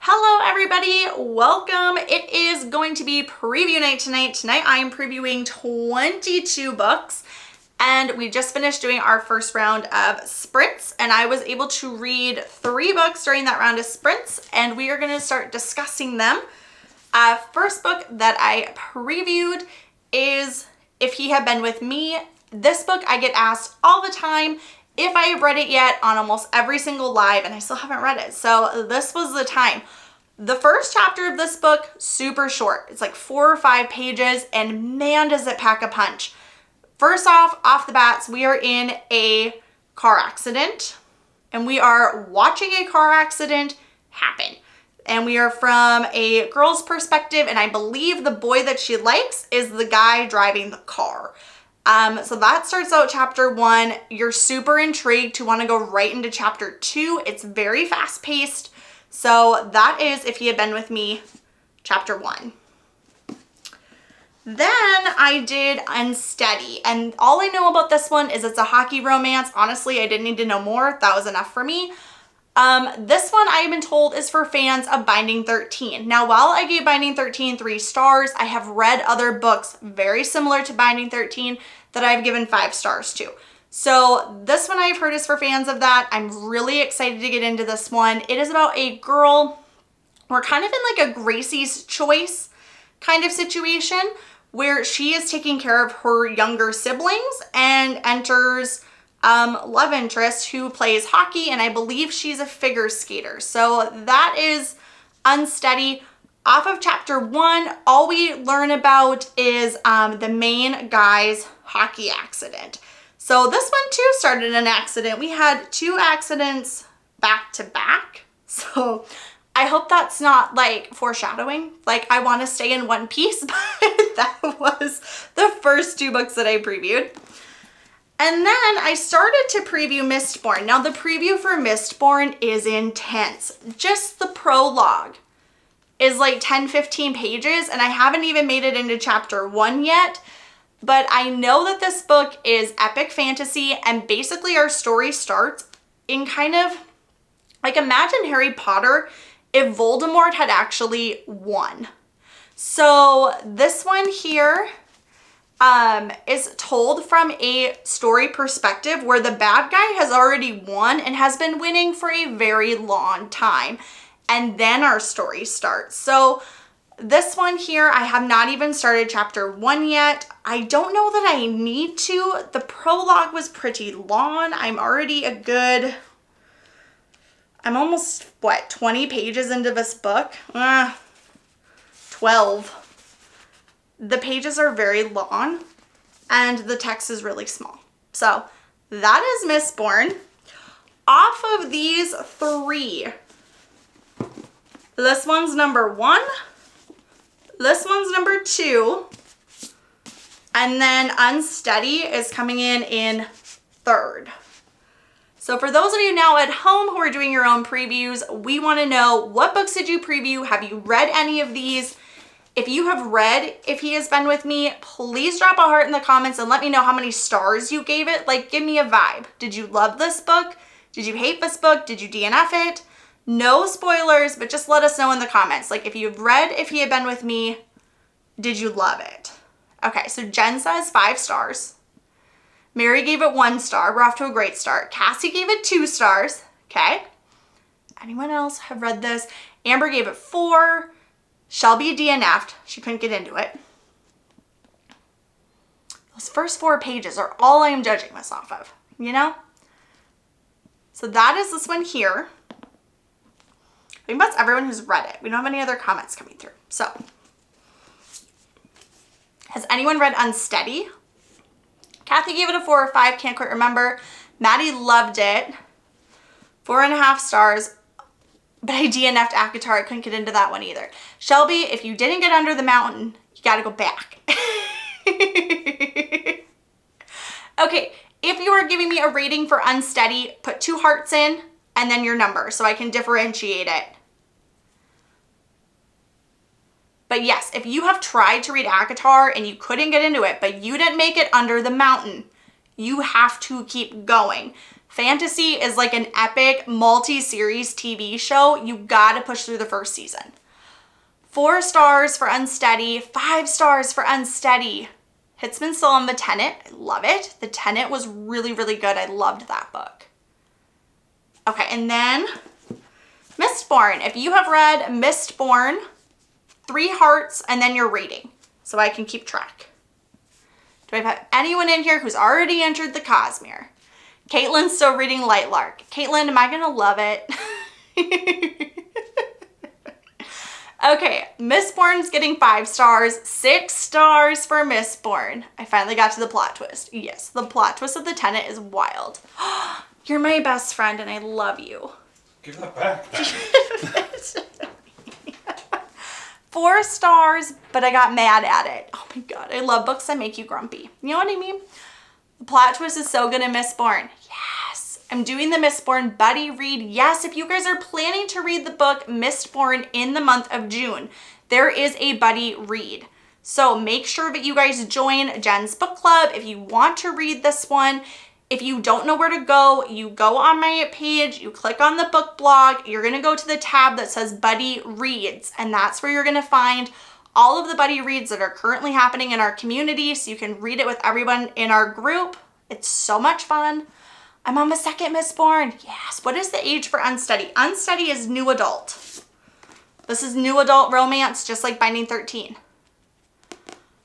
Hello everybody, welcome. It is going to be preview night tonight. Tonight I am previewing 22 books and we just finished doing our first round of sprints and I was able to read 3 books during that round of sprints and we are going to start discussing them. First book that I previewed is If He Had Been With Me. This book I get asked all the time if I have read it yet on almost every single live, and I still haven't read it. So this was the time. The first chapter of this book, super short. It's like 4 or 5 pages, and man, does it pack a punch. First off the bats, we are in a car accident, and we are watching a car accident happen. And we are from a girl's perspective, and I believe the boy that she likes is the guy driving the car. So that starts out chapter 1. You're super intrigued to want to go right into chapter 2. It's very fast paced. So that is If He Had Been With Me, chapter 1. Then I did Unsteady, and all I know about this one is it's a hockey romance. Honestly, I didn't need to know more. That was enough for me. This one I've been told is for fans of Binding 13. Now, while I gave Binding 13 3 stars, I have read other books very similar to Binding 13 that I've given 5 stars to. So this one I've heard is for fans of that. I'm really excited to get into this one. It is about a girl. We're kind of in like a Gracie's Choice kind of situation where she is taking care of her younger siblings and enters love interest who plays hockey, and I believe she's a figure skater. So that is Unsteady. Off of chapter 1, all we learn about is the main guy's hockey accident. So this one too started an accident. We had 2 accidents back to back. So I hope that's not like foreshadowing. Like I want to stay in one piece, but that was the first 2 books that I previewed. And then I started to preview Mistborn. Now the preview for Mistborn is intense. Just the prologue is like 10-15 pages and I haven't even made it into chapter 1 yet. But I know that this book is epic fantasy and basically our story starts in kind of like, imagine Harry Potter if Voldemort had actually won. So this one here is told from a story perspective where the bad guy has already won and has been winning for a very long time. And then our story starts. So this one here, I have not even started chapter 1 yet. I don't know that I need to. The prologue was pretty long. I'm already I'm almost, 20 pages into this book? 12. The pages are very long and the text is really small. So that is Mistborn. Off of these 3, this one's number 1, this one's number 2, and then Unsteady is coming in 3rd. So for those of you now at home who are doing your own previews, we want to know, what books did you preview? Have you read any of these? If you have read If He Has Been With Me, please drop a heart in the comments and let me know how many stars you gave it. Like, give me a vibe. Did you love this book? Did you hate this book? Did you DNF it? No spoilers, but just let us know in the comments. Like, if you've read If He Had Been With Me, did you love it? Okay, so Jen says 5 stars. Mary gave it 1 star. We're off to a great start. Cassie gave it 2 stars. Okay. Anyone else have read this? Amber gave it 4. Shelby DNF'd. She couldn't get into it. Those first 4 pages are all I am judging this off of, you know? So that is this one here. I think that's everyone who's read it. We don't have any other comments coming through. So, has anyone read Unsteady? Kathy gave it a 4 or 5, can't quite remember. Maddie loved it. 4.5 stars. But I DNF'd ACOTAR. I couldn't get into that one either. Shelby, if you didn't get Under the Mountain, you got to go back. Okay, if you are giving me a rating for Unsteady, put 2 hearts in and then your number so I can differentiate it. But yes, if you have tried to read ACOTAR and you couldn't get into it, but you didn't make it Under the Mountain, You have to keep going. Fantasy is like an epic multi-series TV show. You gotta push through the first season. 4 stars for Unsteady, 5 stars for Unsteady. Hitzman still on The Tenant. I love it. The Tenant was really, really good. I loved that book. Okay, and then Mistborn. If you have read Mistborn, 3 hearts and then your rating so I can keep track. Do I have anyone in here who's already entered the Cosmere? Caitlin's still reading Lightlark. Caitlin, am I gonna love it? Okay, Mistborn's getting 5 stars, 6 stars for Mistborn. I finally got to the plot twist. Yes, the plot twist of The Tenant is wild. You're my best friend and I love you. Give that back. 4 stars, but I got mad at it. Oh my God, I love books that make you grumpy. You know what I mean? The plot twist is so good in Mistborn. Yes, I'm doing the Mistborn buddy read. Yes, if you guys are planning to read the book Mistborn in the month of June, there is a buddy read. So make sure that you guys join Jen's book club if you want to read this one. If you don't know where to go, you go on my page, you click on the book blog, you're gonna go to the tab that says Buddy Reads, and that's where you're gonna find all of the buddy reads that are currently happening in our community so you can read it with everyone in our group. It's so much fun. I'm on the 2nd Mistborn. Yes. What is the age for Unsteady? Unsteady is new adult. This is new adult romance, just like Binding 13.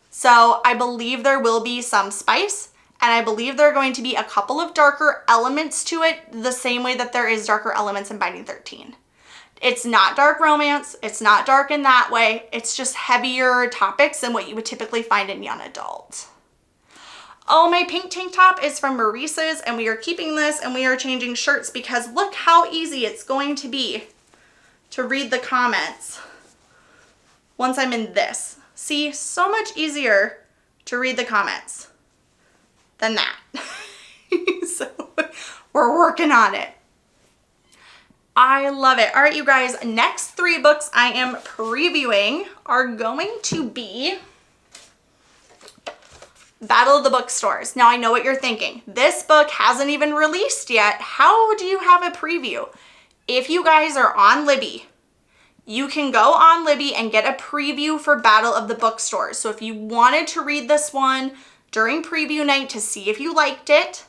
So I believe there will be some spice, and I believe there are going to be a couple of darker elements to it, the same way that there is darker elements in Binding 13. It's not dark romance. It's not dark in that way. It's just heavier topics than what you would typically find in young adult. Oh, my pink tank top is from Maurice's, and we are keeping this, and we are changing shirts because look how easy it's going to be to read the comments once I'm in this. See, so much easier to read the comments than that. So we're working on it. I love it. All right, you guys, next 3 books I am previewing are going to be Battle of the Bookstores. Now I know what you're thinking. This book hasn't even released yet. How do you have a preview? If you guys are on Libby, you can go on Libby and get a preview for Battle of the Bookstores. So if you wanted to read this one during preview night to see if you liked it,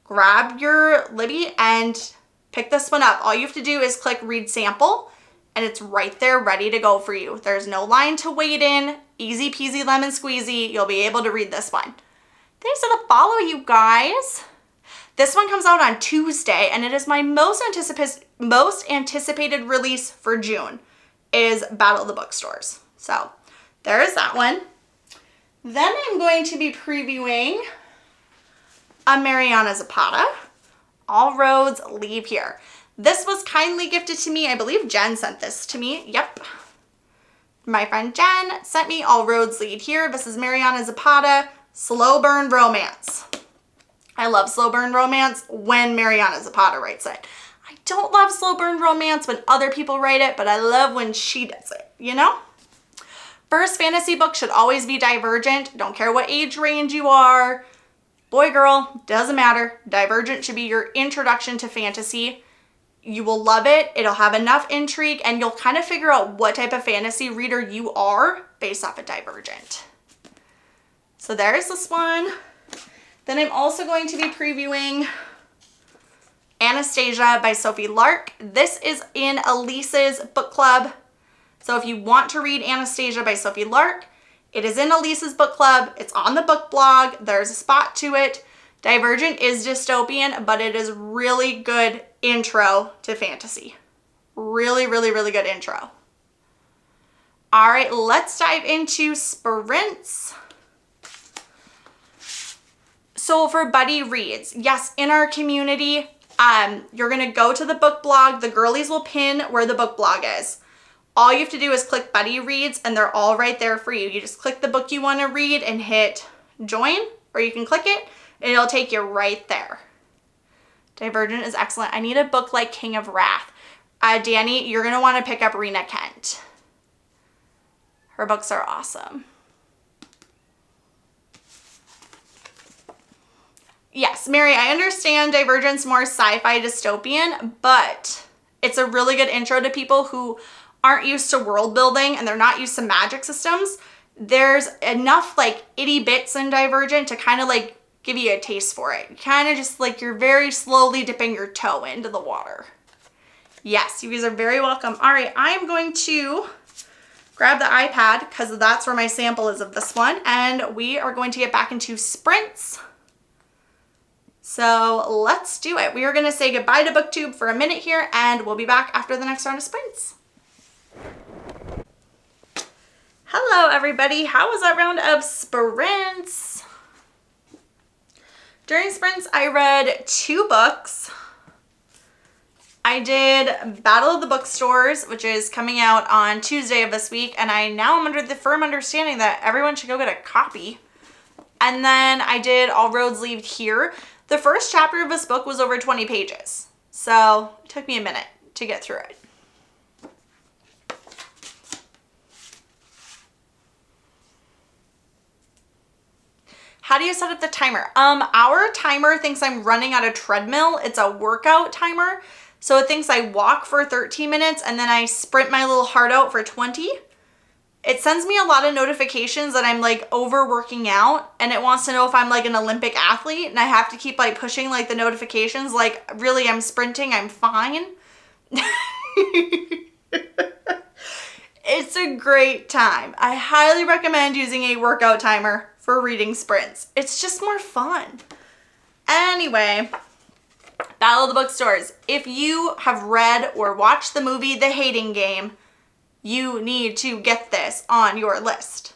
grab your Libby and pick this one up. All you have to do is click read sample and it's right there ready to go for you. There's no line to wait in. Easy peasy lemon squeezy. You'll be able to read this one. Thanks for the follow, you guys. This one comes out on Tuesday and it is my most anticipated release for June is Battle of the Bookstores. So there is that one. Then I'm going to be previewing a Mariana Zapata. All roads leave here. This was kindly gifted to me. I believe Jen sent this to me. Yep. My friend Jen sent me All Roads Lead Here. This is Mariana Zapata, slow burn romance. I love slow burn romance when Mariana Zapata writes it. I don't love slow burn romance when other people write it, but I love when she does it, you know? First fantasy book should always be Divergent. Don't care what age range you are. Boy, girl, doesn't matter. Divergent should be your introduction to fantasy. You will love it. It'll have enough intrigue and you'll kind of figure out what type of fantasy reader you are based off of Divergent. So there's this one. Then I'm also going to be previewing Anastasia by Sophie Lark. This is in Elise's book club. So if you want to read Anastasia by Sophie Lark, it is in Elise's book club. It's on the book blog. There's a spot to it. Divergent is dystopian, but it is really good intro to fantasy. Really, really, really good intro. All right, let's dive into sprints. So for buddy reads, yes, in our community, you're gonna go to the book blog. The girlies will pin where the book blog is. All you have to do is click buddy reads and they're all right there for you. You just click the book you want to read and hit join, or you can click it and it'll take you right there. Divergent is excellent. I need a book like King of Wrath. Danny, you're going to want to pick up Rena Kent. Her books are awesome. Yes, Mary, I understand Divergent's more sci-fi dystopian, but it's a really good intro to people who aren't used to world building and they're not used to magic systems. There's enough like itty bits in Divergent to kind of like give you a taste for it. Kind of just like you're very slowly dipping your toe into the water. Yes, you guys are very welcome. All right, I'm going to grab the iPad because that's where my sample is of this one, and we are going to get back into sprints. So let's do it. We are going to say goodbye to BookTube for a minute here, and we'll be back after the next round of sprints. Hello, everybody. How was that round of sprints? During sprints, I read 2 books. I did Battle of the Bookstores, which is coming out on Tuesday of this week, and I now am under the firm understanding that everyone should go get a copy. And then I did All Roads Lead Here. The first chapter of this book was over 20 pages, so it took me a minute to get through it. How do you set up the timer? Our timer thinks I'm running at a treadmill. It's a workout timer. So it thinks I walk for 13 minutes and then I sprint my little heart out for 20. It sends me a lot of notifications that I'm like overworking out, and it wants to know if I'm like an Olympic athlete, and I have to keep like pushing like the notifications like, really, I'm sprinting, I'm fine. It's a great time. I highly recommend using a workout timer for reading sprints. It's just more fun. Anyway, Battle of the Bookstores. If you have read or watched the movie The Hating Game, you need to get this on your list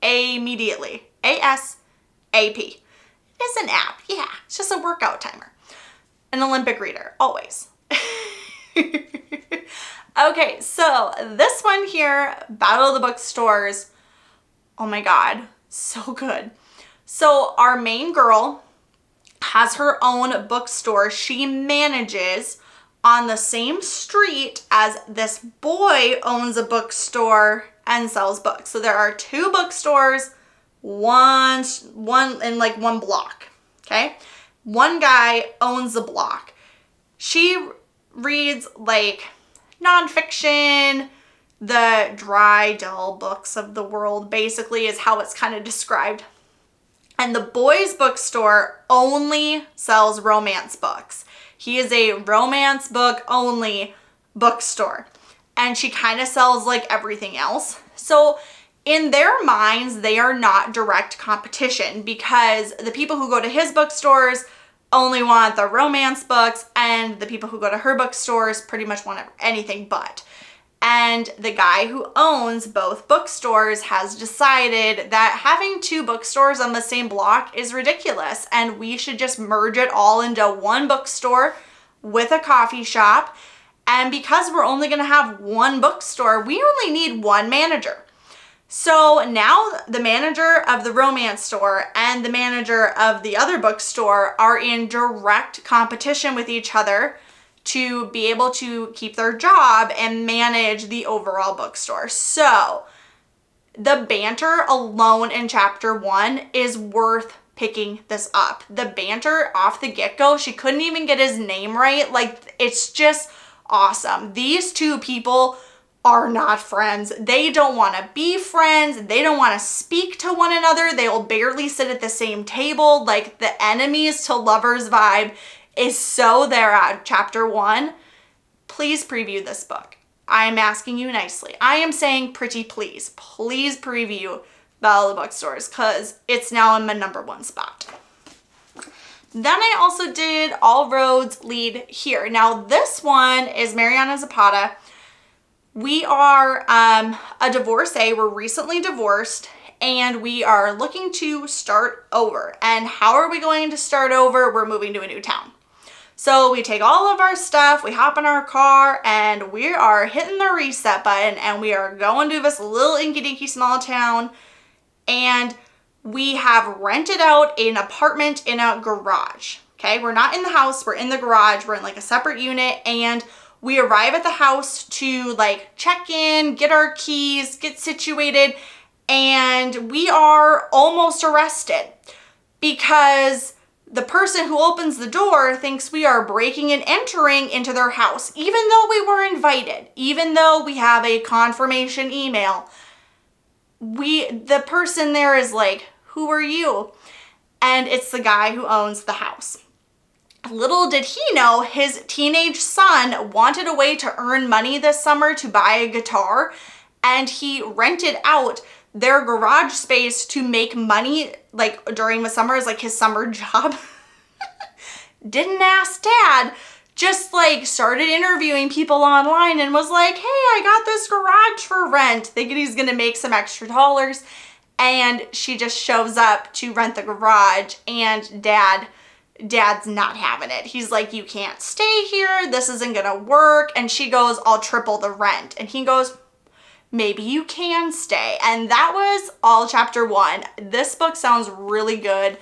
immediately. ASAP. It's an app. Yeah, it's just a workout timer. An Olympic reader, always. Okay, so this one here, Battle of the Bookstores. Oh my God, so good. So our main girl has her own bookstore she manages on the same street as this boy owns a bookstore and sells books. So there are 2 bookstores, one in like one block, okay? One guy owns the block. She reads like nonfiction, the dry, dull books of the world, basically is how it's kind of described. And the boys' bookstore only sells romance books. He is a romance book only bookstore. And she kind of sells like everything else. So in their minds, they are not direct competition because the people who go to his bookstores only want the romance books, and the people who go to her bookstores pretty much want anything but. And the guy who owns both bookstores has decided that having 2 bookstores on the same block is ridiculous, and we should just merge it all into one bookstore with a coffee shop. And because we're only going to have one bookstore, we only need one manager. So now the manager of the romance store and the manager of the other bookstore are in direct competition with each other to be able to keep their job and manage the overall bookstore. So the banter alone in chapter 1 is worth picking this up. The banter off the get-go, she couldn't even get his name right. Like, it's just awesome. These 2 people are not friends. They don't want to be friends. They don't want to speak to one another. They will barely sit at the same table. Like, the enemies to lovers vibe is so there at chapter 1. Please preview this book. I am asking you nicely. I am saying pretty please. Please preview Battle of the Bookstores because it's now in my #1 spot. Then I also did All Roads Lead Here. Now this one is Mariana Zapata. We are a divorcee. We're recently divorced and we are looking to start over. And how are we going to start over? We're moving to a new town. So we take all of our stuff, we hop in our car, and we are hitting the reset button, and we are going to this little inky-dinky small town, and we have rented out an apartment in a garage, okay? We're not in the house, we're in the garage, we're in like a separate unit, and we arrive at the house to like check in, get our keys, get situated, and we are almost arrested because the person who opens the door thinks we are breaking and entering into their house, even though we were invited, even though we have a confirmation email. The person there is like, who are you? And it's the guy who owns the house. Little did he know his teenage son wanted a way to earn money this summer to buy a guitar, and he rented out their garage space to make money like during the summer as like his summer job. Didn't ask dad, just like started interviewing people online and was like, hey, I got this garage for rent, thinking he's gonna make some extra dollars. And she just shows up to rent the garage, and dad's not having it. He's like, you can't stay here, this isn't gonna work. And she goes, I'll triple the rent. And he goes, maybe you can stay. And that was all chapter 1. This book sounds really good.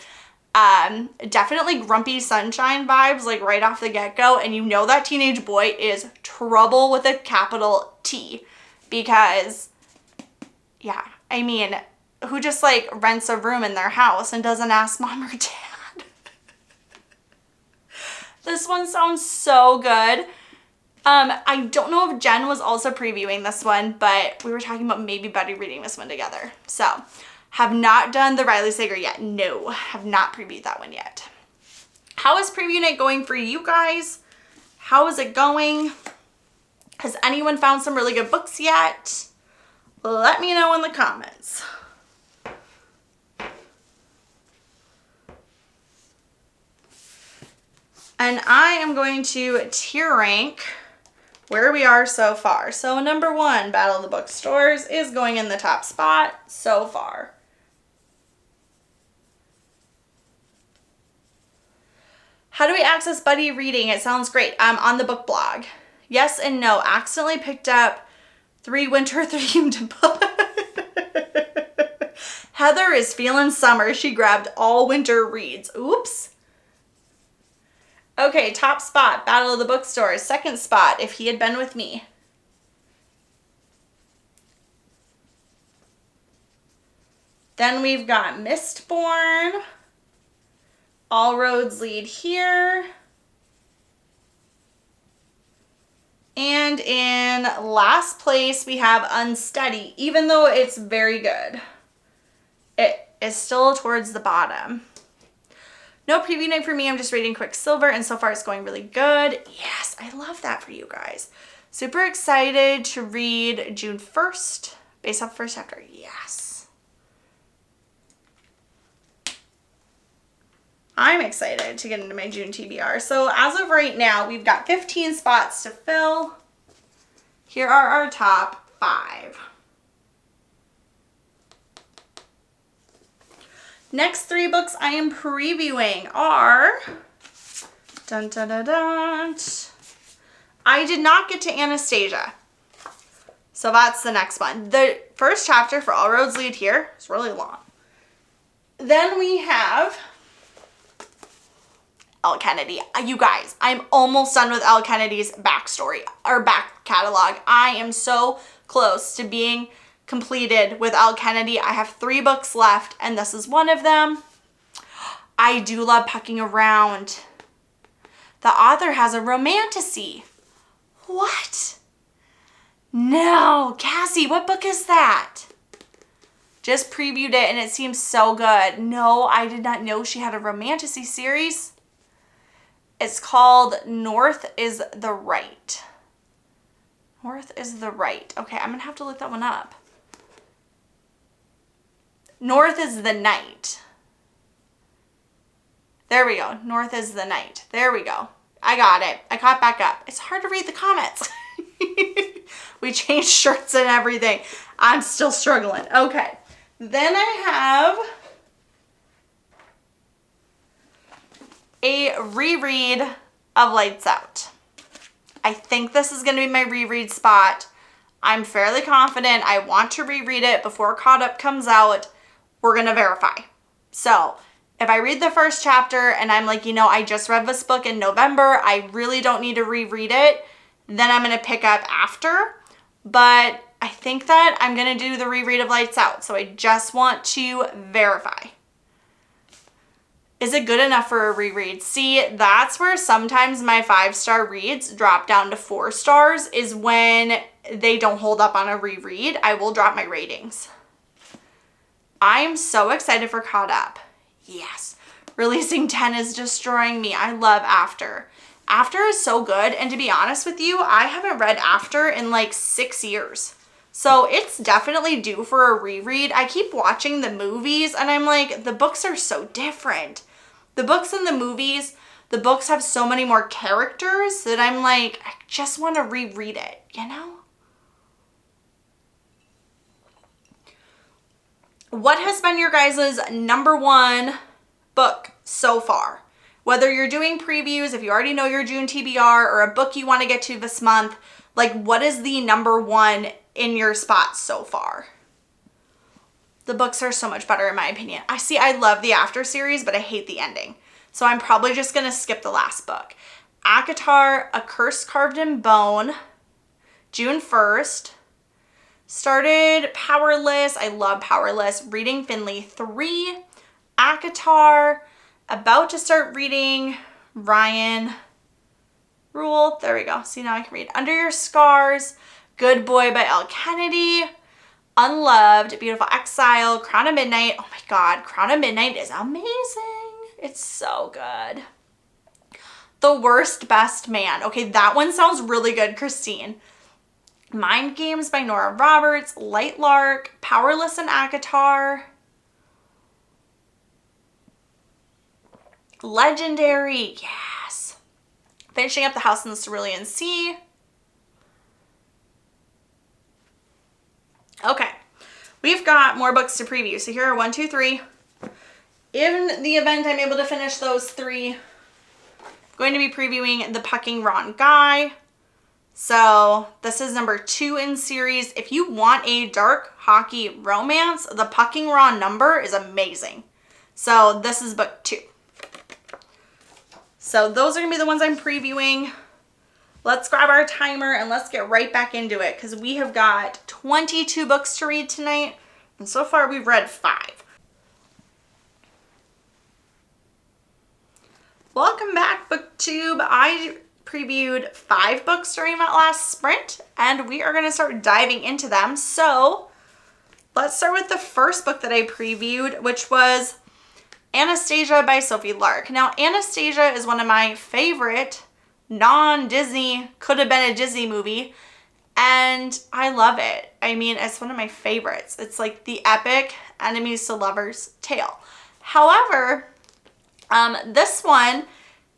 Definitely Grumpy Sunshine vibes, like right off the get-go. And you know that teenage boy is trouble with a capital T, because yeah, I mean, who just like rents a room in their house and doesn't ask mom or dad? This one sounds so good. I don't know if Jen was also previewing this one, but we were talking about maybe buddy reading this one together. So, have not done the Riley Sager yet. No, have not previewed that one yet. How is preview night going for you guys? How is it going? Has anyone found some really good books yet? Let me know in the comments. And I am going to tier rank where we are so far. So number 1, Battle of the Bookstores, is going in the top spot so far. How do we access buddy reading? It sounds great. I'm on the book blog. Yes and no. Accidentally picked up 3 winter themed books. Heather is feeling summer. She grabbed all winter reads. Oops. Okay, top spot, Battle of the Bookstores. Second spot, If He Had Been With Me. Then we've got Mistborn. All Roads Lead Here. And in last place, we have Unsteady, even though it's very good. It is still towards the bottom. No preview night for me. I'm just reading Quicksilver, and so far it's going really good. Yes, I love that for you guys. Super excited to read June 1st, based off first chapter. Yes. I'm excited to get into my June TBR. So as of right now, we've got 15 spots to fill. Here are our top 5. Next 3 books I am previewing are, dun dun dun dun. I did not get to Anastasia, so that's the next one. The first chapter for All Roads Lead Here is really long. Then we have Elle Kennedy. You guys, I'm almost done with Elle Kennedy's backstory, or back catalog. I am so close to being completed with Elle Kennedy. I have 3 books left, and this is one of them. I do love Pucking Around. The author has a romantasy. What? No, Cassie, what book is that? Just previewed it and it seems so good. No, I did not know she had a romantasy series. It's called North is the Right. North is the Right. Okay, I'm gonna have to look that one up. North is the Night. There we go. North is the Night. There we go. I got it. I caught back up. It's hard to read the comments. We changed shirts and everything. I'm still struggling. Okay. Then I have a reread of Lights Out. I think this is going to be my reread spot. I'm fairly confident. I want to reread it before Caught Up comes out. We're going to verify. So if I read the first chapter and I'm like, you know, I just read this book in November, I really don't need to reread it, then I'm going to pick up after. But I think that I'm going to do the reread of Lights Out. So I just want to verify. Is it good enough for a reread? See, that's where sometimes my 5-star reads drop down to 4 stars, is when they don't hold up on a reread. I will drop my ratings. I'm so excited for Caught Up. Yes. Releasing 10 is destroying me. I love After. After is so good, and to be honest with you, I haven't read After in like 6 years. So it's definitely due for a reread. I keep watching the movies and I'm like, the books are so different. The books and the movies, the books have so many more characters that I'm like, I just want to reread it, you know? What has been your guys' number one book so far? Whether you're doing previews, if you already know your June TBR, or a book you want to get to this month, like what is the number one in your spot so far? The books are so much better in my opinion. I love the After series, but I hate the ending. So I'm probably just going to skip the last book. ACOTAR, A Curse Carved in Bone, June 1st. Started Powerless. I love Powerless. Reading Finley 3. ACOTAR. About to start reading Ryan Rule. There we go. See, now I can read. Under Your Scars. Good Boy by Elle Kennedy. Unloved, Beautiful Exile, Crown of Midnight. Oh my God, Crown of Midnight is amazing. It's so good. The Worst Best Man. Okay, that one sounds really good, Christine. Mind Games by Nora Roberts, Light Lark, Powerless and ACOTAR. Legendary, yes. Finishing up The House in the Cerulean Sea. Okay, we've got more books to preview. So here are 1, 2, 3. In the event I'm able to finish those 3, I'm going to be previewing The Pucking Ron Guy. So this is number 2 in series. If you want a dark hockey romance, The Pucking Ron number is amazing. So this is book 2. So those are going to be the ones I'm previewing. Let's grab our timer and let's get right back into it because we have got 22 books to read tonight. And so far we've read 5. Welcome back, BookTube. I previewed 5 books during that last sprint and we are going to start diving into them. So let's start with the first book that I previewed, which was Anastasia by Sophie Lark. Now, Anastasia is one of my favorite non-Disney, could have been a Disney movie, and I love it. I mean, it's one of my favorites. It's like the epic enemies to lovers tale. However, this one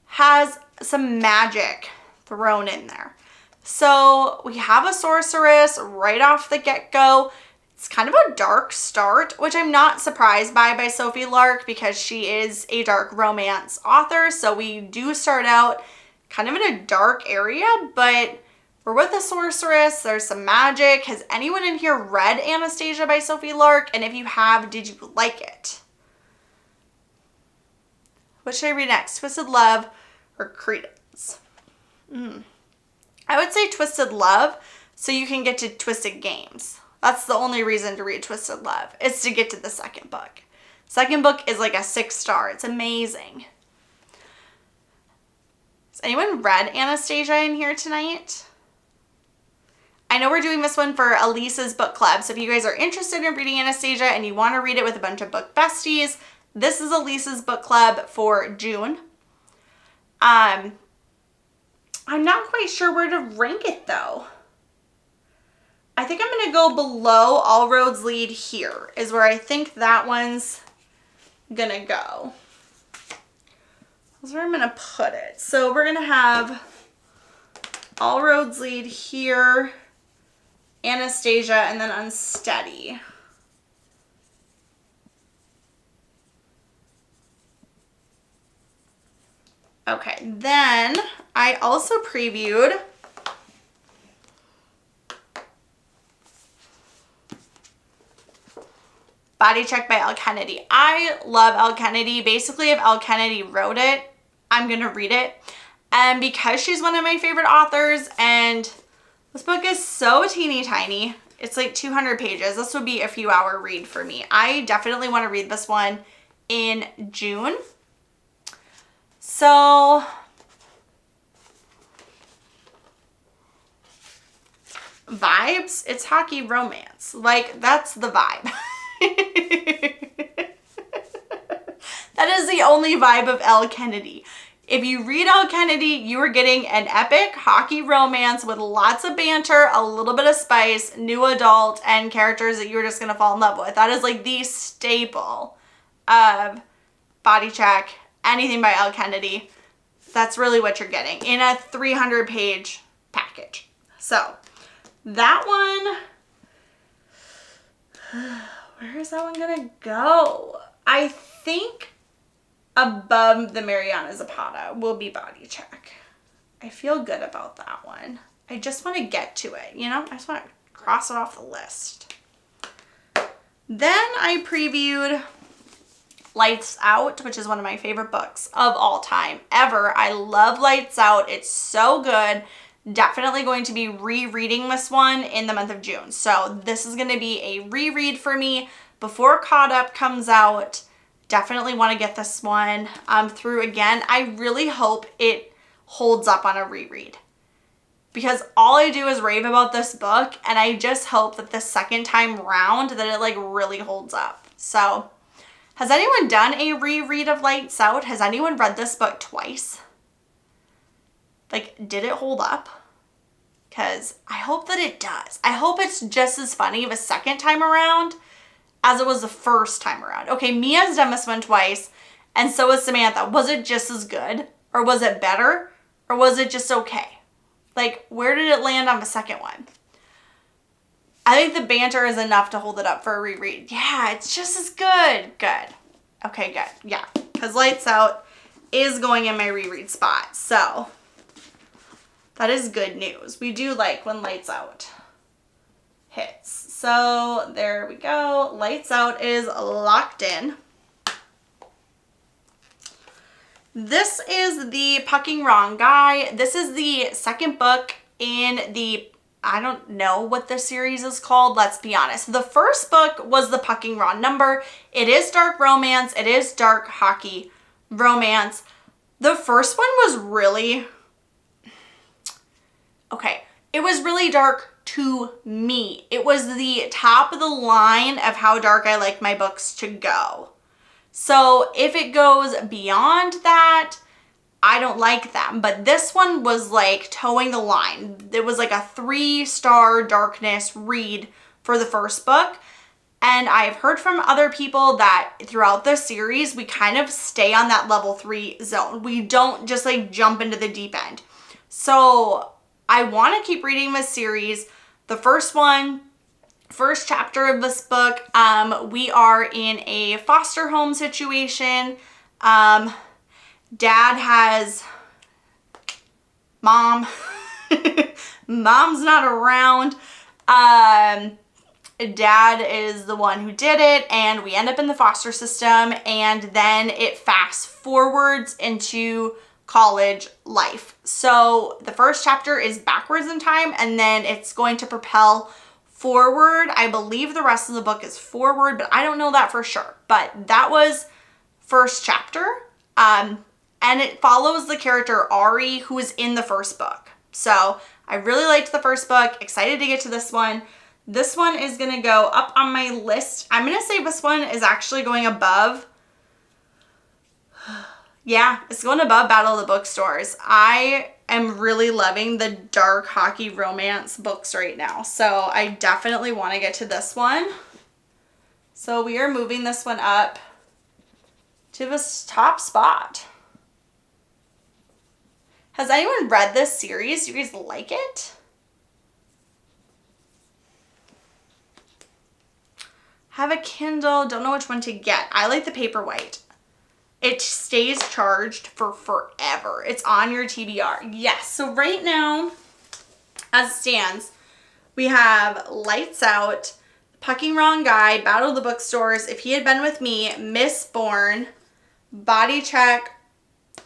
has some magic thrown in there. So we have a sorceress right off the get-go. It's kind of a dark start, which I'm not surprised by Sophie Lark because she is a dark romance author. So we do start out kind of in a dark area, but we're with a sorceress. There's some magic. Has anyone in here read Anastasia by Sophie Lark? And if you have, did you like it? What should I read next? Twisted Love or Credence? I would say Twisted Love so you can get to Twisted Games. That's the only reason to read Twisted Love, is to get to the second book. Second book is like a 6-star. It's amazing. Has anyone read Anastasia in here tonight? I know we're doing this one for Elise's book club, so if you guys are interested in reading Anastasia and you want to read it with a bunch of book besties, this is Elise's book club for June. I'm not quite sure where to rank it though. I think I'm going to go below All Roads Lead Here is where I think that one's going to go. That's where I'm going to put it. So we're going to have All Roads Lead Here, Anastasia, and then Unsteady. Okay, then I also previewed Body Check by Elle Kennedy. I love Elle Kennedy. Basically, if Elle Kennedy wrote it, I'm going to read it. And because she's one of my favorite authors, and this book is so teeny tiny, it's like 200 pages. This would be a few hour read for me. I definitely want to read this one in June. So vibes, it's hockey romance. Like, that's the vibe. That is the only vibe of Elle Kennedy. If you read Elle Kennedy, you are getting an epic hockey romance with lots of banter, a little bit of spice, new adult, and characters that you're just going to fall in love with. That is like the staple of Body Check, anything by Elle Kennedy. That's really what you're getting in a 300-page package. So that one, where is that one gonna go? I think above the Mariana Zapata will be Body Check. I feel good about that one. I just want to get to it, you know? I just want to cross it off the list. Then I previewed Lights Out, which is one of my favorite books of all time ever. I love Lights Out. It's so good. Definitely going to be rereading this one in the month of June. So this is going to be a reread for me before Caught Up comes out. Definitely want to get this one through again. I really hope it holds up on a reread, because all I do is rave about this book, and I just hope that the second time round that it like really holds up. So has anyone done a reread of Lights Out? Has anyone read this book twice? Like, did it hold up? Because I hope that it does. I hope it's just as funny of a second time around as it was the first time around. Okay, Mia's done this one twice, and so is Samantha. Was it just as good? Or was it better? Or was it just okay? Like, where did it land on the second one? I think the banter is enough to hold it up for a reread. Yeah, it's just as good. Good. Okay, good. Yeah, because Lights Out is going in my reread spot. So that is good news. We do like when Lights Out hits. So there we go. Lights Out is locked in. This is the Pucking Wrong Guy. This is the second book in the, I don't know what the series is called, let's be honest. The first book was the Pucking Wrong Number. It is dark romance. It is dark hockey romance. The first one was really, okay, it was really dark to me. It was the top of the line of how dark I like my books to go. So if it goes beyond that, I don't like them. But this one was like towing the line. It was like a 3-star darkness read for the first book. And I've heard from other people that throughout the series, we kind of stay on that level 3 zone. We don't just like jump into the deep end. So I want to keep reading this series. The first chapter of this book, we are in a foster home situation. Dad has mom. Mom's not around. Dad is the one who did it, and we end up in the foster system, and then it fast forwards into college life. So the first chapter is backwards in time, and then it's going to propel forward. I believe the rest of the book is forward, but I don't know that for sure. But that was first chapter. And it follows the character Ari, who is in the first book. So I really liked the first book. Excited to get to this one. This one is going to go up on my list. I'm going to say this one is actually going above. Yeah, it's going above Battle of the Bookstores. I am really loving the dark hockey romance books right now. So I definitely want to get to this one. So we are moving this one up to this top spot. Has anyone read this series? Do you guys like it? Have a Kindle. Don't know which one to get. I like the Paperwhite. It stays charged for forever. It's on your TBR. Yes. So right now, as it stands, we have Lights Out, Pucking Wrong Guy, Battle of the Bookstores, If He Had Been With Me, Mistborn, Body Check,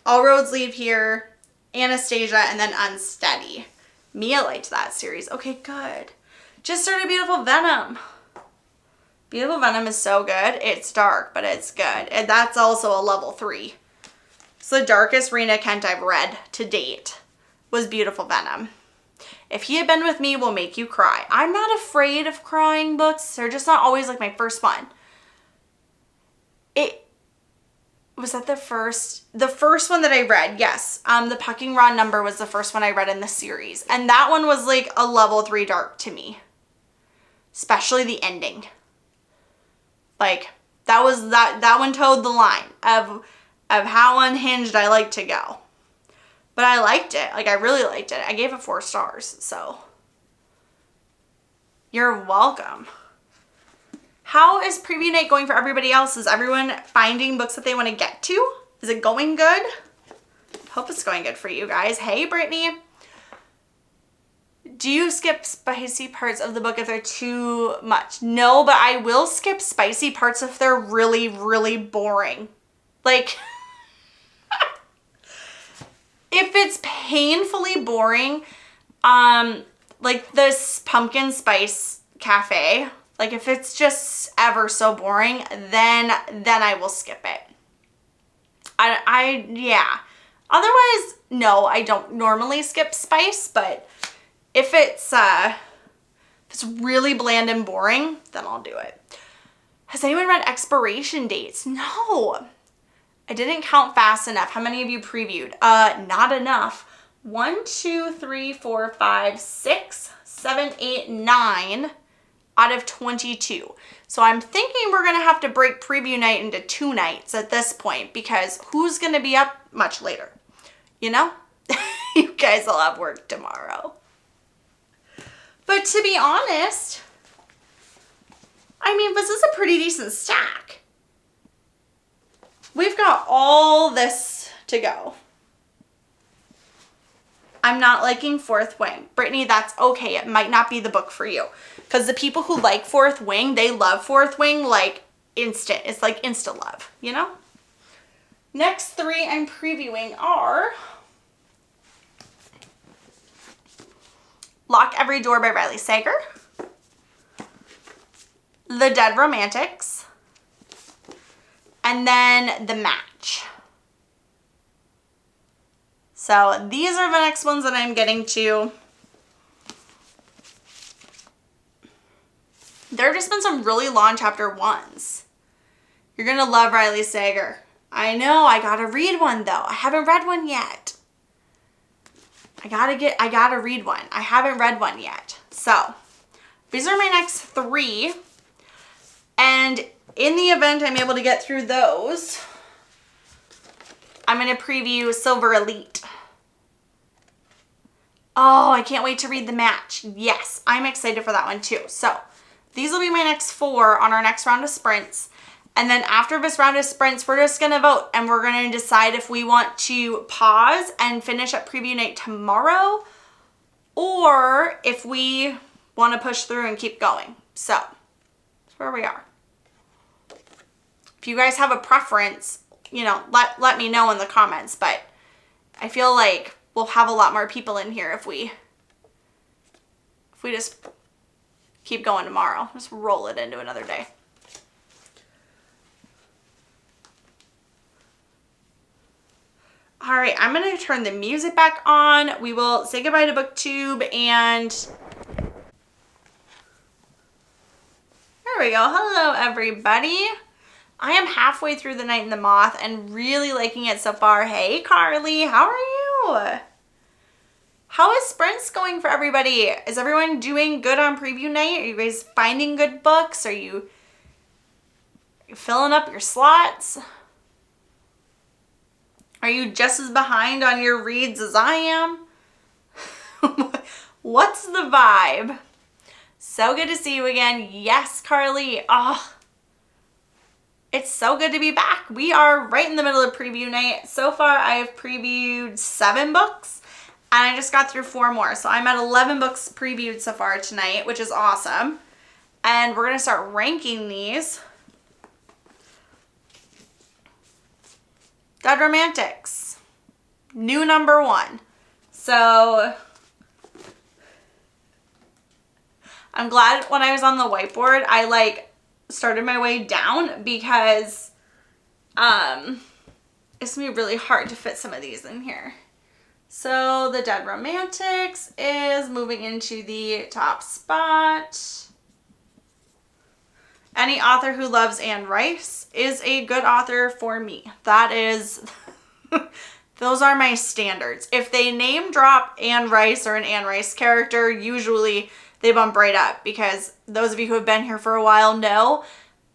All Roads Lead Here, Anastasia, and then Unsteady. Mia liked that series. Okay, good. Just started Beautiful Venom. Beautiful Venom is so good. It's dark, but it's good. And that's also a level 3. It's the darkest Rena Kent I've read to date, was Beautiful Venom. If He Had Been With Me will make you cry. I'm not afraid of crying books. They're just not always like my first one. Was that the first one that I read? Yes. The Pucking Raw Number was the first one I read in the series. And that one was like a level 3 dark to me. Especially the ending. Like, that one towed the line of how unhinged I like to go. But I liked it. Like, I really liked it. I gave it 4 stars, so. You're welcome. How is preview night going for everybody else? Is everyone finding books that they want to get to? Is it going good? Hope it's going good for you guys. Hey, Brittany. Do you skip spicy parts of the book if they're too much? No, but I will skip spicy parts if they're really, really boring. Like, if it's painfully boring, like this pumpkin spice cafe, like if it's just ever so boring, then I will skip it. Yeah. Otherwise, no, I don't normally skip spice, but if it's really bland and boring, then I'll do it. Has anyone read expiration dates? No. I didn't count fast enough. How many of you previewed? Not enough. 1, 2, 3, 4, 5, 6, 7, 8, 9 out of 22. So I'm thinking we're gonna have to break preview night into 2 nights at this point, because who's gonna be up much later? You know? You guys will have work tomorrow. But to be honest, I mean, this is a pretty decent stack. We've got all this to go. I'm not liking Fourth Wing. Brittany, that's okay. It might not be the book for you. Because the people who like Fourth Wing, they love Fourth Wing like instant. It's like instant love, you know? Next 3 I'm previewing are Lock Every Door by Riley Sager, The Dead Romantics, and then The Match. So these are the next ones that I'm getting to. There have just been some really long chapter 1s. You're gonna love Riley Sager. I know, I gotta read one though. I haven't read one yet. I gotta read one. I haven't read one yet. So these are my next 3. And in the event I'm able to get through those, I'm gonna preview Silver Elite. Oh, I can't wait to read The Match. Yes, I'm excited for that one too. So these will be my next 4 on our next round of sprints. And then after this round of sprints, we're just gonna vote and we're gonna decide if we want to pause and finish up preview night tomorrow, or if we wanna push through and keep going. So that's where we are. If you guys have a preference, you know, let me know in the comments, but I feel like we'll have a lot more people in here if we just keep going tomorrow. Just roll it into another day. All right, I'm gonna turn the music back on. We will say goodbye to BookTube, and there we go. Hello, everybody. I am halfway through The Night and the Moth and really liking it so far. Hey, Carly, how are you? How is sprints going for everybody? Is everyone doing good on preview night? Are you guys finding good books? Are you filling up your slots? Are you just as behind on your reads as I am? What's the vibe? So good to see you again. Yes, Carly. Oh, it's so good to be back. We are right in the middle of preview night. So far, I have previewed 7 books, and I just got through 4 more. So I'm at 11 books previewed so far tonight, which is awesome. And we're going to start ranking these. Dead Romantics, new number 1. So I'm glad when I was on the whiteboard, I started my way down, because It's gonna be really hard to fit some of these in here. So the Dead Romantics is moving into the top spot. Any author who loves Anne Rice is a good author for me. That is, those are my standards. If they name drop Anne Rice or an Anne Rice character, usually they bump right up, because those of you who have been here for a while know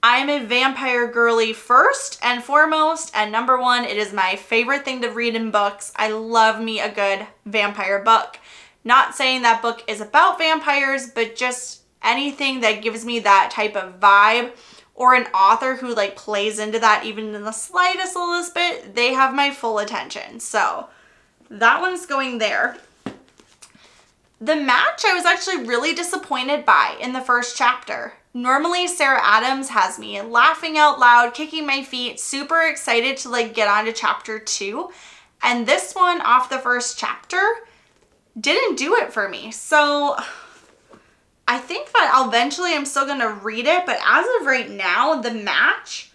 I'm a vampire girly first and foremost, and number one, it is my favorite thing to read in books. I love me a good vampire book. Not saying that book is about vampires, but just anything that gives me that type of vibe, or an author who like plays into that even in the slightest little bit, they have my full attention. So that one's going there. The Match I was actually really disappointed by in the first chapter. Normally Sarah Adams has me laughing out loud, kicking my feet, super excited to like get on to chapter 2. And this one off the first chapter didn't do it for me. So I think that eventually I'm still gonna read it, but as of right now, The Match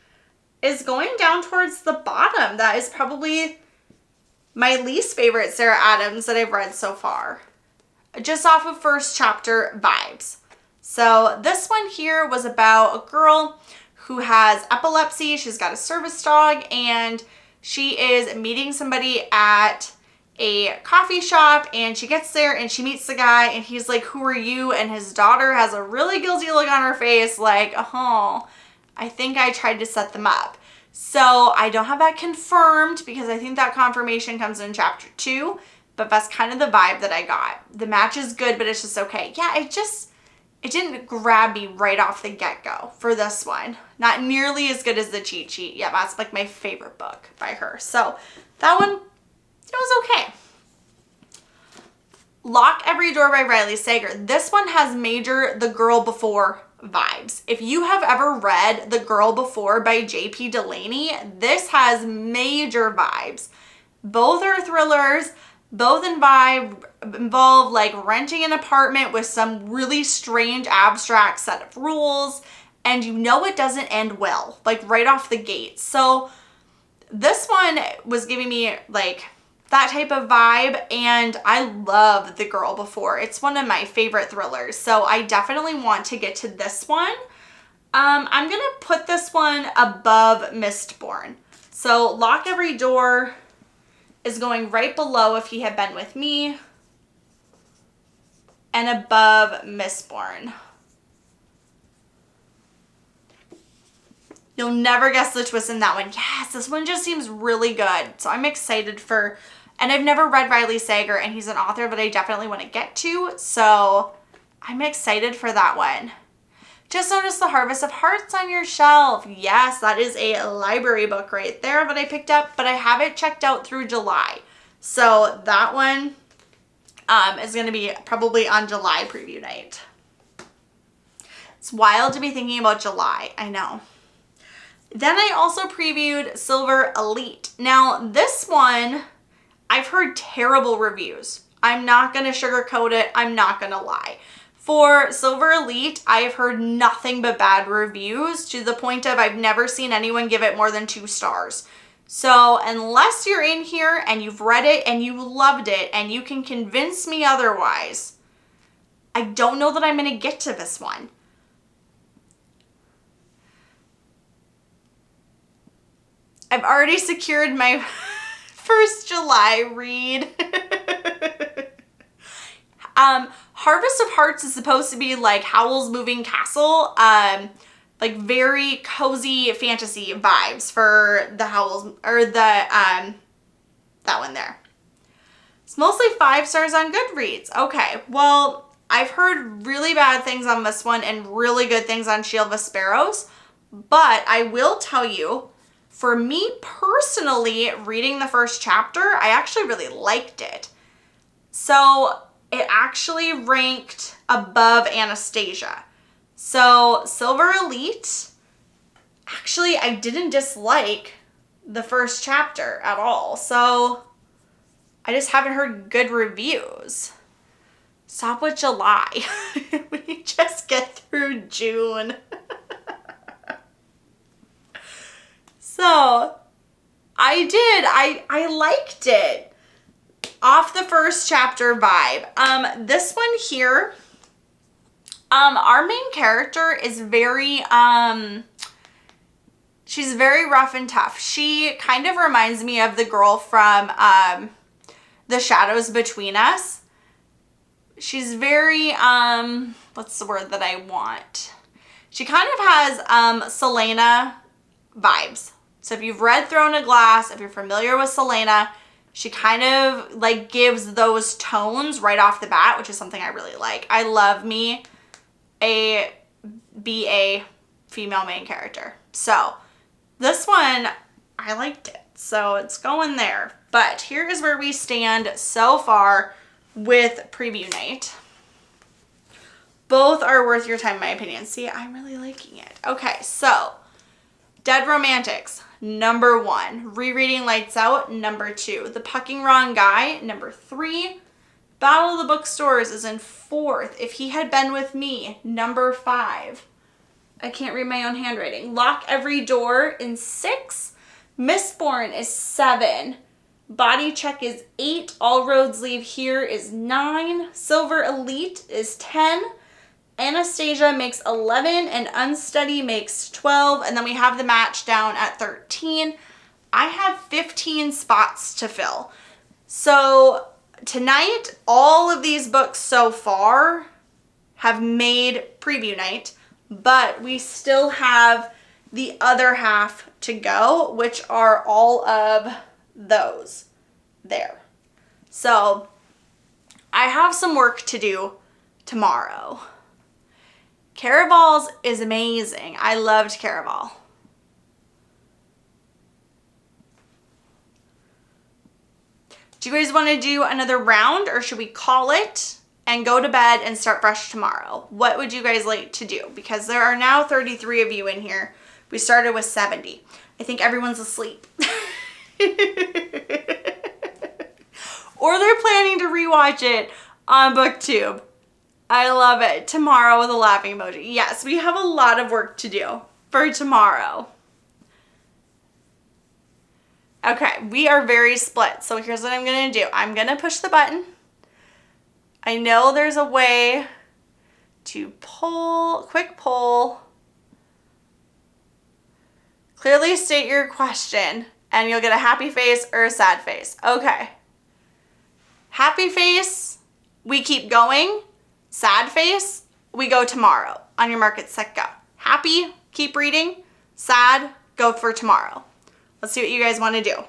is going down towards the bottom. That is probably my least favorite Sarah Adams that I've read so far, just off of first chapter vibes. So this one here was about a girl who has epilepsy. She's got a service dog, and she is meeting somebody at a coffee shop, and she gets there and she meets the guy, and he's like, "Who are you?" And his daughter has a really guilty look on her face, like, "Oh, I think I tried to set them up." So I don't have that confirmed, because I think that confirmation comes in chapter 2, but that's kind of the vibe that I got. The Match is good, but it's just okay. Yeah, it didn't grab me right off the get-go for this one. Not nearly as good as The Cheat Sheet. Yeah, that's like my favorite book by her. So that one, it was okay. Lock Every Door by Riley Sager. This one has major The Girl Before vibes. If you have ever read The Girl Before by J.P. Delaney, this has major vibes. Both are thrillers. Both involve like renting an apartment with some really strange abstract set of rules, and you know it doesn't end well, like right off the gate. So this one was giving me like that type of vibe, and I love The Girl Before. It's one of my favorite thrillers, so I definitely want to get to this one. I'm gonna put this one above Mistborn. So Lock Every Door is going right below If He Had Been With Me, and above Mistborn. You'll never guess the twist in that one. Yes, this one just seems really good. So I'm excited for, and I've never read Riley Sager, and he's an author that I definitely want to get to. So I'm excited for that one. Just noticed The Harvest of Hearts on your shelf. Yes, that is a library book right there that I picked up, but I have it checked out through July. So that one is going to be probably on July preview night. It's wild to be thinking about July, I know. Then I also previewed Silver Elite. Now this one, I've heard terrible reviews. I'm not going to sugarcoat it. I'm not going to lie. For Silver Elite, I have heard nothing but bad reviews, to the point of I've never seen anyone give it more than 2 stars. So unless you're in here and you've read it and you loved it and you can convince me otherwise, I don't know that I'm going to get to this one. I've already secured my first July read. Harvest of Hearts is supposed to be like Howl's Moving Castle, like very cozy fantasy vibes for the Howl's, or the, that one there. It's mostly 5 stars on Goodreads. Okay, well, I've heard really bad things on this one and really good things on Shield of Sparrows, but I will tell you, for me personally, reading the first chapter, I actually really liked it. So it actually ranked above Anastasia. So Silver Elite, actually I didn't dislike the first chapter at all. So I just haven't heard good reviews. Stop with July. We just get through June. So I did. I liked it. Off the first chapter vibe. This one here, our main character is very, she's very rough and tough. She kind of reminds me of the girl from The Shadows Between Us. She's very, what's the word that I want? She kind of has Selena vibes. So if you've read Throne of Glass, if you're familiar with Selena, she kind of like gives those tones right off the bat, which is something I really like. I love me a BA female main character. So this one, I liked it. So it's going there. But here is where we stand so far with preview night. Both are worth your time, in my opinion. See, I'm really liking it. Okay, so Dead Romantics, number 1. Rereading Lights Out, number 2. The Pucking Wrong Guy, number 3. Battle of the Bookstores is in 4th. If He Had Been With Me, number 5. I can't read my own handwriting. Lock Every Door in 6. Mistborn is 7. Body Check is 8. All Roads Leave Here is 9. Silver Elite is 10. Anastasia makes 11 and Unsteady makes 12. And then we have the match down at 13. I have 15 spots to fill. So tonight, all of these books so far have made preview night, but we still have the other half to go, which are all of those there. So I have some work to do tomorrow. Caraval's is amazing. I loved Caraval. Do you guys want to do another round, or should we call it and go to bed and start fresh tomorrow? What would you guys like to do? Because there are now 33 of you in here. We started with 70. I think everyone's asleep. Or they're planning to rewatch it on BookTube. I love it. Tomorrow with a laughing emoji. Yes, we have a lot of work to do for tomorrow. Okay, we are very split. So here's what I'm going to do. I'm going to push the button. I know there's a way to quick poll. Clearly state your question and you'll get a happy face or a sad face. Okay. Happy face, we keep going. Sad face, we go tomorrow. On your mark, get set, go. Happy, keep reading. Sad, go for tomorrow. Let's see what you guys want to do.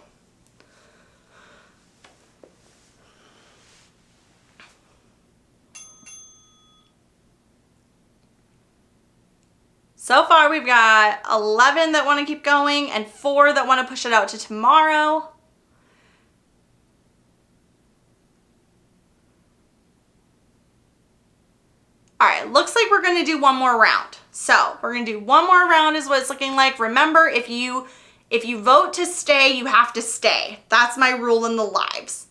So far, we've got 11 that want to keep going and 4 that want to push it out to tomorrow. All right, looks like we're going to do one more round. So we're going to do one more round is what it's looking like. Remember, if you vote to stay, you have to stay. That's my rule in the lives.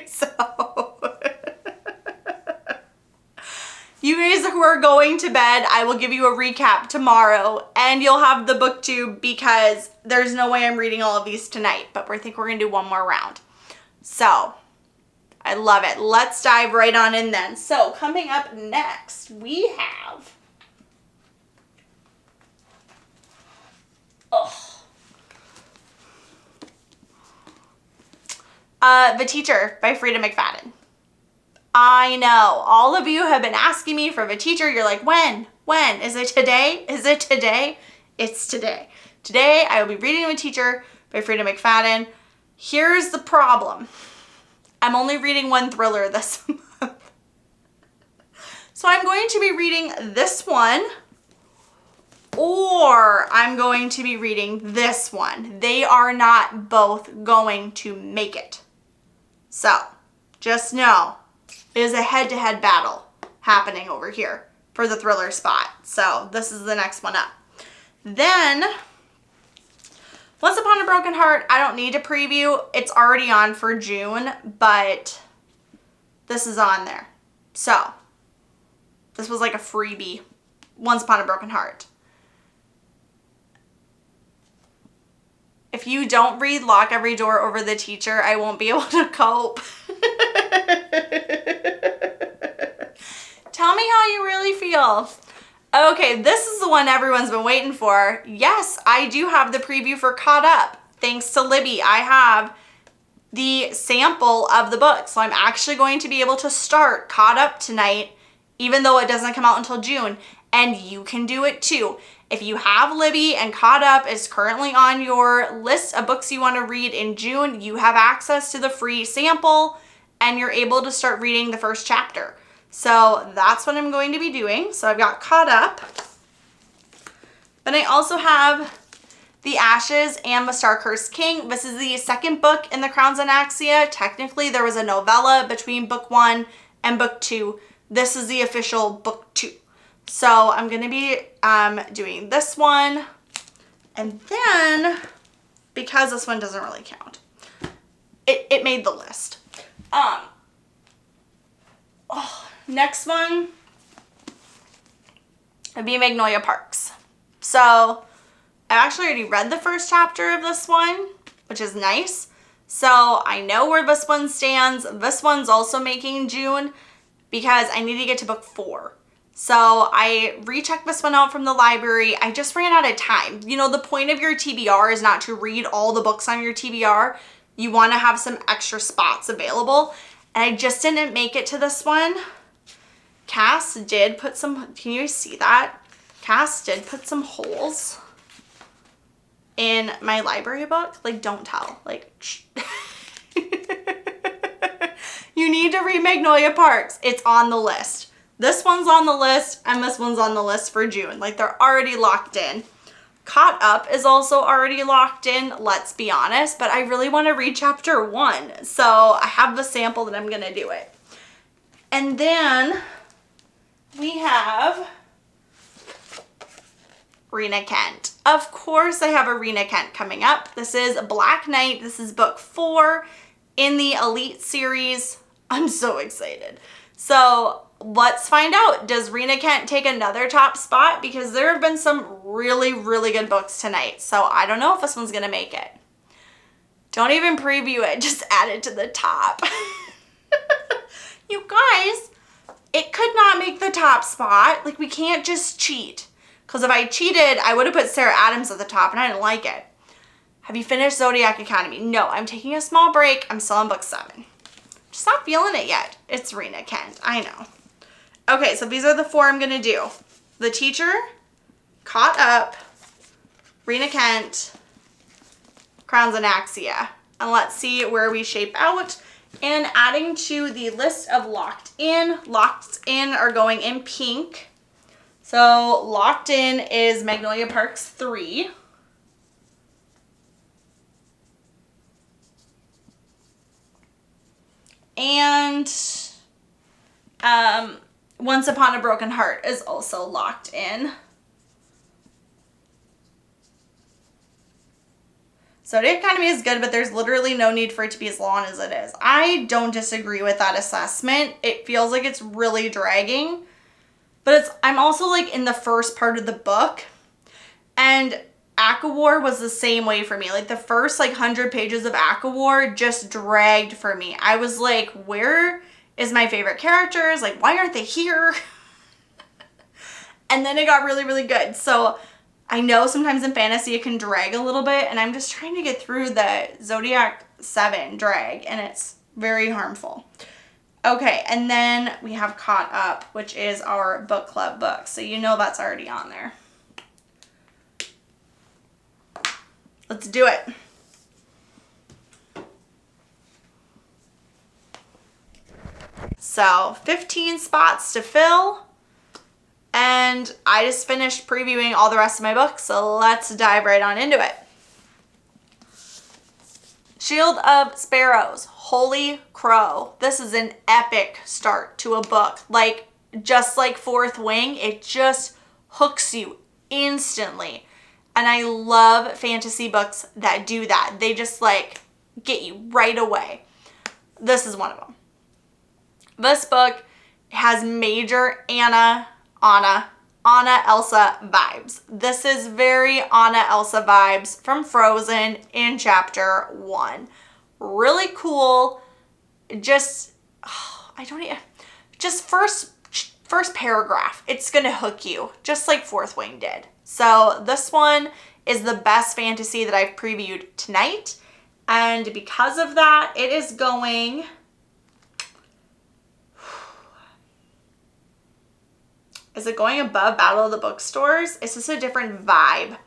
So you guys who are going to bed, I will give you a recap tomorrow and you'll have the BookTube because there's no way I'm reading all of these tonight, but I think we're going to do one more round. So I love it. Let's dive right on in then. So coming up next, we have The Teacher by Frida McFadden. I know all of you have been asking me for The Teacher. You're like, when? Is it today? Is it today? It's today. Today I will be reading The Teacher by Frida McFadden. Here's the problem. I'm only reading one thriller this month. So I'm going to be reading this one, or I'm going to be reading this one. They are not both going to make it. So just know it is a head-to-head battle happening over here for the thriller spot. So this is the next one up. Then Once Upon a Broken Heart, I don't need to preview. It's already on for June, but this is on there. So this was like a freebie. Once Upon a Broken Heart. If you don't read Lock Every Door Over the Teacher, I won't be able to cope. Tell me how you really feel. Okay, this is the one everyone's been waiting for. Yes, I do have the preview for Caught Up. Thanks to Libby, I have the sample of the book. So I'm actually going to be able to start Caught Up tonight, even though it doesn't come out until June. And you can do it too. If you have Libby and Caught Up is currently on your list of books you want to read in June, you have access to the free sample and you're able to start reading the first chapter. So that's what I'm going to be doing. So I've got Caught Up. Then I also have The Ashes and the Star-Cursed King. This is the second book in the Crowns and Axia. Technically, there was a novella between book 1 and book 2. This is the official book 2. So I'm going to be doing this one. And then, because this one doesn't really count, it made the list. Next one would be Magnolia Parks. So I actually already read the first chapter of this one, which is nice. So I know where this one stands. This one's also making June because I need to get to book 4. So I rechecked this one out from the library. I just ran out of time. You know, the point of your TBR is not to read all the books on your TBR. You want to have some extra spots available. And I just didn't make it to this one. Cass did put some, can you see that? Cass did put some holes in my library book. Like, don't tell. Like, shh. You need to read Magnolia Parks. It's on the list. This one's on the list and this one's on the list for June. Like, they're already locked in. Caught Up is also already locked in, let's be honest, but I really want to read chapter 1. So I have the sample that I'm going to do it. And then we have Rena Kent. Of course I have a Rena Kent coming up. This is Black Knight. This is book 4 in the Elite series. I'm so excited. So let's find out. Does Rena Kent take another top spot? Because there have been some really, really good books tonight. So I don't know if this one's going to make it. Don't even preview it. Just add it to the top. You guys, it could not make the top spot. Like, we can't just cheat. Because if I cheated, I would have put Sarah Adams at the top and I didn't like it. Have you finished Zodiac Academy? No, I'm taking a small break. I'm still on book 7. Just not feeling it yet. It's Rena Kent. I know. Okay, so these are the 4 I'm going to do. The Teacher, Caught Up, Rena Kent, Crowns and Axia. And let's see where we shape out. And adding to the list of locked in are going in pink. So locked in is Magnolia Parks 3. And Once Upon a Broken Heart is also locked in. Zodiac Academy is good, but there's literally no need for it to be as long as it is. I don't disagree with that assessment. It feels like it's really dragging. But I'm also like in the first part of the book. And ACOWAR was the same way for me. Like the first like 100 pages of ACOWAR just dragged for me. I was like, where is my favorite characters? Like, why aren't they here? And then it got really, really good. So I know sometimes in fantasy it can drag a little bit, and I'm just trying to get through the Zodiac 7 drag, and it's very harmful. Okay, and then we have Caught Up, which is our book club book. So you know that's already on there. Let's do it. So 15 spots to fill. And I just finished previewing all the rest of my books, so let's dive right on into it. Shield of Sparrows, Holy Crow. This is an epic start to a book. Like, just like Fourth Wing, it just hooks you instantly. And I love fantasy books that do that. They just like get you right away. This is one of them. This book has major Anna Anna Elsa vibes. This is very Anna Elsa vibes from Frozen in chapter 1. Really cool. Just, I don't even, just first paragraph, it's gonna hook you, just like Fourth Wing did. So this one is the best fantasy that I've previewed tonight. And because of that, it is going, is it going above Battle of the Bookstores? It's just a different vibe.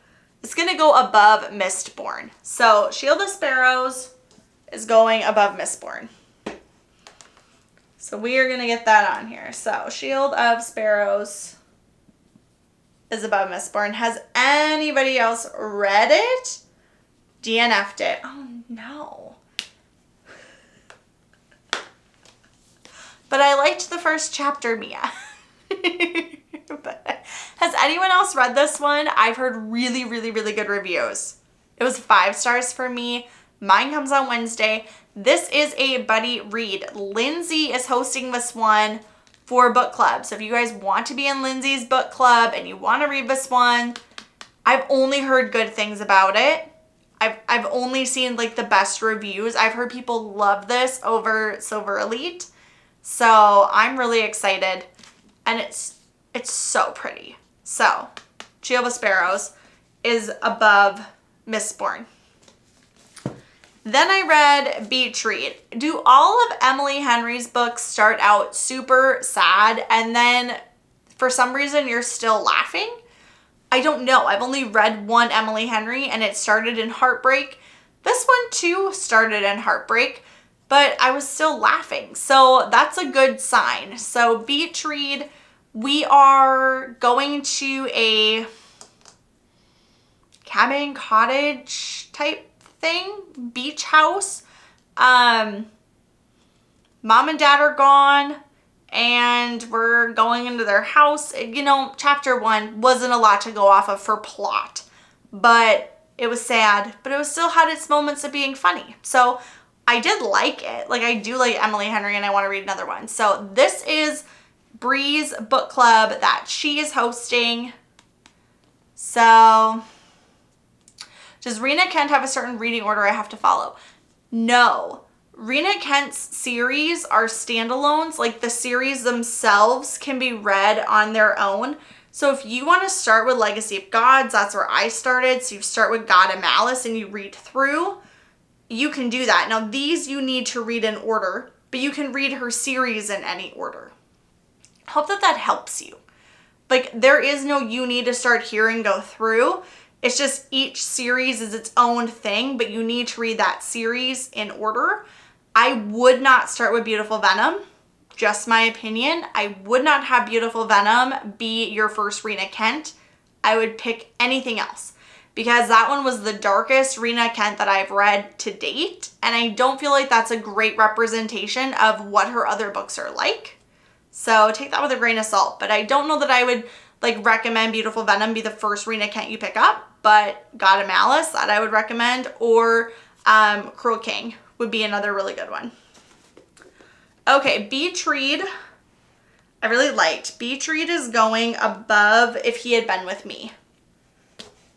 It's gonna go above Mistborn. So Shield of Sparrows is going above Mistborn. So we are gonna get that on here. So Shield of Sparrows is above Mistborn. Has anybody else read it? DNF'd it. Oh no. But I liked the first chapter, Mia. But has anyone else read this one? I've heard really, really, really good reviews. It was 5 stars for me. Mine comes on Wednesday. This is a buddy read. Lindsay is hosting this one for book club. So if you guys want to be in Lindsay's book club and you want to read this one, I've only heard good things about it. I've only seen like the best reviews. I've heard people love this over Silver Elite. So I'm really excited. And it's so pretty. So Shield of Sparrows is above Mistborn. Then I read Beach Read. Do all of Emily Henry's books start out super sad and then for some reason you're still laughing? I don't know. I've only read one Emily Henry and it started in heartbreak. This one too started in heartbreak, but I was still laughing. So that's a good sign. So Beach Read, we are going to a cabin cottage type thing, beach house. Mom and dad are gone and we're going into their house. You know, chapter 1 wasn't a lot to go off of for plot, but it was sad, but it was still had its moments of being funny. So I did like it. Like I do like Emily Henry and I want to read another one. So this is Bree's book club that she is hosting. So does Rena Kent have a certain reading order I have to follow? No. Rena Kent's series are standalones. Like the series themselves can be read on their own. So if you want to start with Legacy of Gods, that's where I started. So you start with God and Malice and you read through. You can do that. Now these you need to read in order, but you can read her series in any order. I hope that helps you. Like there is no you need to start here and go through. It's just each series is its own thing, but you need to read that series in order. I would not start with Beautiful Venom, just my opinion. I would not have Beautiful Venom be your first Rena Kent. I would pick anything else because that one was the darkest Rena Kent that I've read to date. And I don't feel like that's a great representation of what her other books are like. So take that with a grain of salt, but I don't know that I would like recommend Beautiful Venom be the first Rena Kent you pick up, but God and Malice that I would recommend, or Cruel King would be another really good one. Okay, Beach Read, I really liked. Beach Read is going above If He Had Been With Me.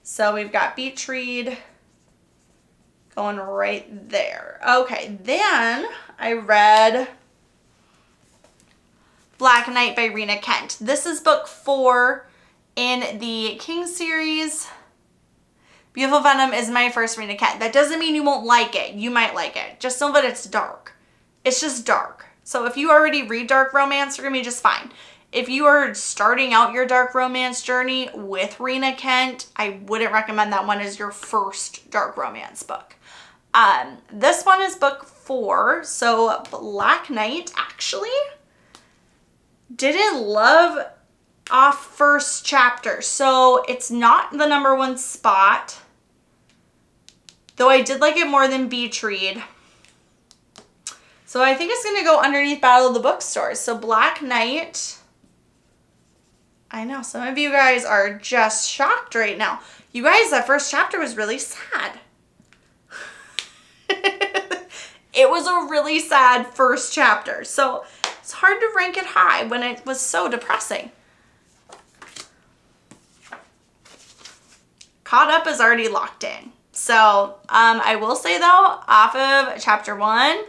So we've got Beach Read going right there. Okay, then I read Black Knight by Rena Kent. This is book 4 in the King series. Beautiful Venom is my first Rena Kent. That doesn't mean you won't like it. You might like it. Just know that it's dark. It's just dark. So if you already read dark romance, you're gonna be just fine. If you are starting out your dark romance journey with Rena Kent, I wouldn't recommend that one as your first dark romance book. This one is book 4. So Black Knight actually didn't love off first chapter. So it's not the number 1 spot. Though I did like it more than Beach Read. So I think it's going to go underneath Battle of the Bookstores. So Black Knight. I know some of you guys are just shocked right now. You guys, that first chapter was really sad. It was a really sad first chapter. So it's hard to rank it high when it was so depressing. caught up is already locked in. So I will say though, off of chapter 1,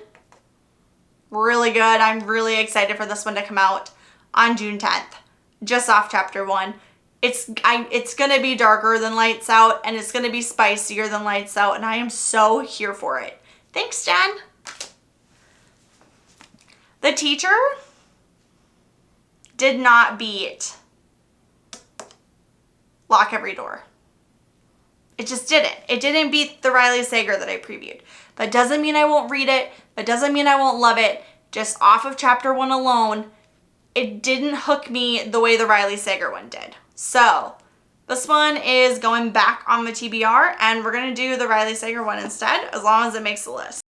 really good. I'm really excited for this one to come out on June 10th, just off chapter 1. It's gonna be darker than Lights Out, and it's gonna be spicier than Lights Out, and I am so here for it. Thanks, Jen. The Teacher did not beat Lock Every Door. It just didn't. It didn't beat the Riley Sager that I previewed. That doesn't mean I won't read it. That doesn't mean I won't love it. Just off of chapter 1 alone, it didn't hook me the way the Riley Sager one did. So this one is going back on the TBR, and we're going to do the Riley Sager one instead, as long as it makes the list.